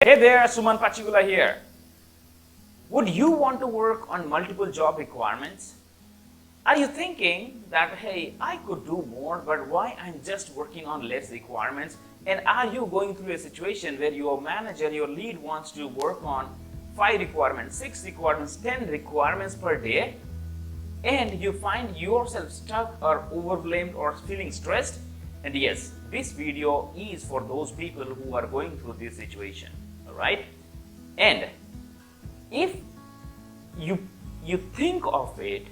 Hey there, Suman Pachigulla here. Would you want to work on multiple job requirements? Are you thinking that, hey, I could do more, but why I'm just working on less requirements? And are you going through a situation where your manager, your lead wants to work on 5 requirements, 6 requirements, 10 requirements per day? And you find yourself stuck or overwhelmed or feeling stressed? And yes, this video is for those people who are going through this situation. Right? And if you think of it,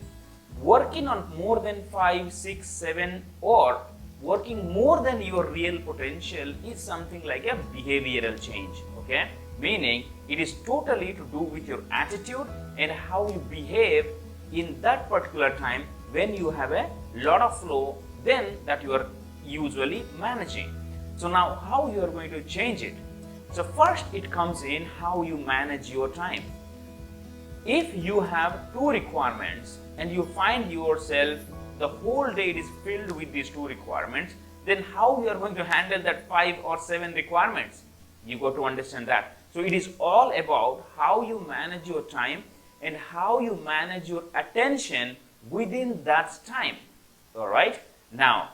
working on more than 5, 6, 7 or working more than your real potential is something like a behavioral change, okay? Meaning it is totally to do with your attitude and how you behave in that particular time when you have a lot of flow then that you are usually managing. So now how you are going to change it? So first it comes in how you manage your time. If you have 2 requirements and you find yourself the whole day is filled with these 2 requirements, then how you are going to handle that 5 or 7 requirements? You got to understand that. So it is all about how you manage your time and how you manage your attention within that time. Alright? Now,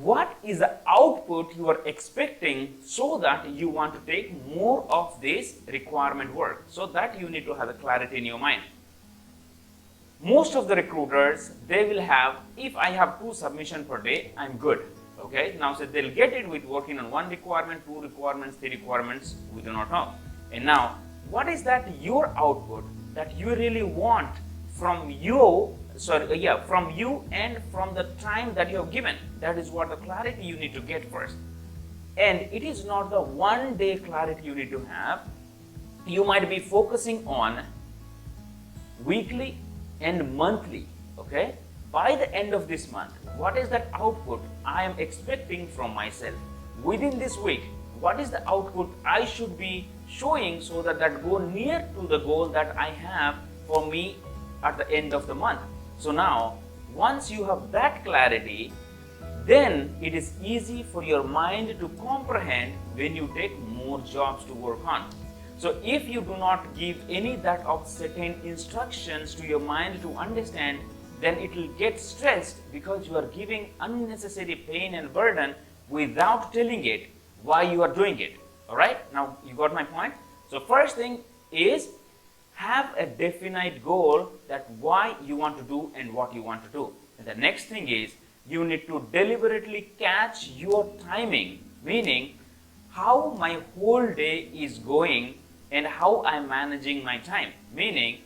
what is the output you are expecting so that you want to take more of this requirement work? So that you need to have a clarity in your mind. Most of the recruiters, they will have, if I have 2 submissions per day, I'm good. Okay, now so they'll get it with working on 1 requirement, 2 requirements, 3 requirements, we do not know. And now, what is that your output that you really want from you? From you and from the time that you have given. That is what the clarity you need to get first. And it is not the one day clarity you need to have. You might be focusing on weekly and monthly, okay? By the end of this month, what is that output I am expecting from myself? Within this week, what is the output I should be showing so that go near to the goal that I have for me at the end of the month? So now, once you have that clarity, then it is easy for your mind to comprehend when you take more jobs to work on. So if you do not give any that of certain instructions to your mind to understand, then it will get stressed because you are giving unnecessary pain and burden without telling it why you are doing it. Alright, now you got my point? So first thing is, have a definite goal that why you want to do and what you want to do. And the next thing is you need to deliberately catch your timing, meaning how my whole day is going and how I'm managing my time. Meaning,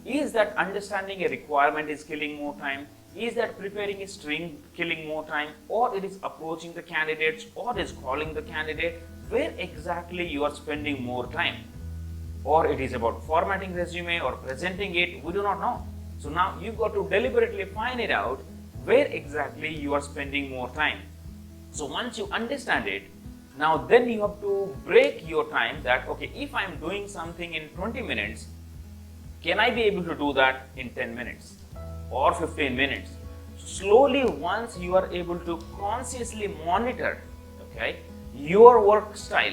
is that understanding a requirement is killing more time? Is that preparing a string killing more time? Or it is approaching the candidates or is calling the candidate? Where exactly you are spending more time? Or it is about formatting resume or presenting it, we do not know. So now you got to deliberately find it out where exactly you are spending more time. So once you understand it, now then you have to break your time that, okay, if I am doing something in 20 minutes, can I be able to do that in 10 minutes or 15 minutes? Slowly, once you are able to consciously monitor, okay, your work style,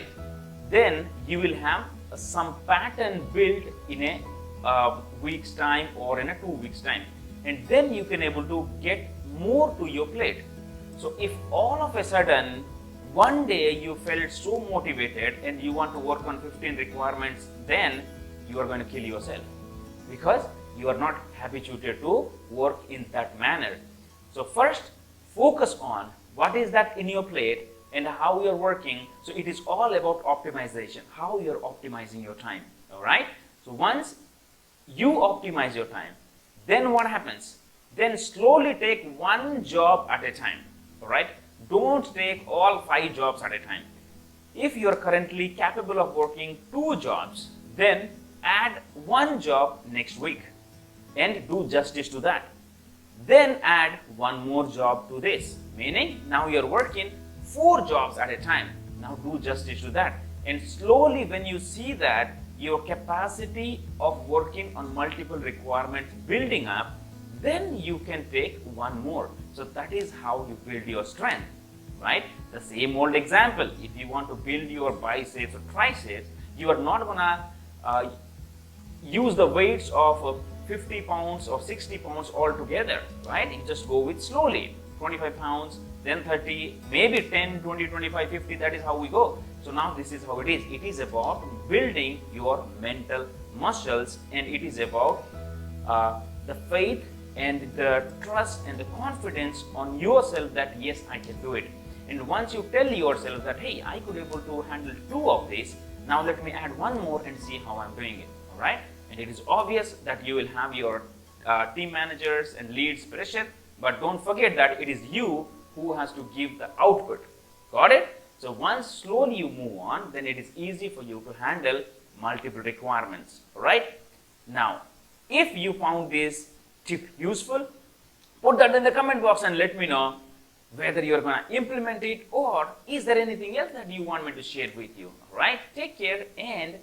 then you will have some pattern built in a week's time or in a 2 weeks time, and then you can able to get more to your plate. So if all of a sudden one day you felt so motivated and you want to work on 15 requirements, then you are going to kill yourself because you are not habituated to work in that manner. So first focus on what is that in your plate and how you're working. So it is all about optimization, how you're optimizing your time. All right. So once you optimize your time, then what happens? Then slowly take 1 job at a time. All right. Don't take all 5 jobs at a time. If you're currently capable of working 2 jobs, then add 1 job next week and do justice to that. Then add 1 more job to this, meaning now you're working 4 jobs at a time. Now do justice to that. And slowly when you see that your capacity of working on multiple requirements building up, then you can take 1 more. So that is how you build your strength. right? The same old example, if you want to build your biceps or triceps, You are not gonna use the weights of 50 pounds or 60 pounds all together, right? You just go with slowly, 25 pounds, then 30, maybe 10, 20, 25, 50, that is how we go. So now this is how it is. It is about building your mental muscles, and it is about the faith and the trust and the confidence on yourself that yes, I can do it. And once you tell yourself that, hey, I could able to handle 2 of these, now let me add 1 more and see how I'm doing it, all right? And it is obvious that you will have your team managers and leads pressure, but don't forget that it is you who has to give the output. Got it? So once slowly you move on, then it is easy for you to handle multiple requirements, right? Now, if you found this tip useful, put that in the comment box and let me know whether you're going to implement it or is there anything else that you want me to share with you. All right? Take care and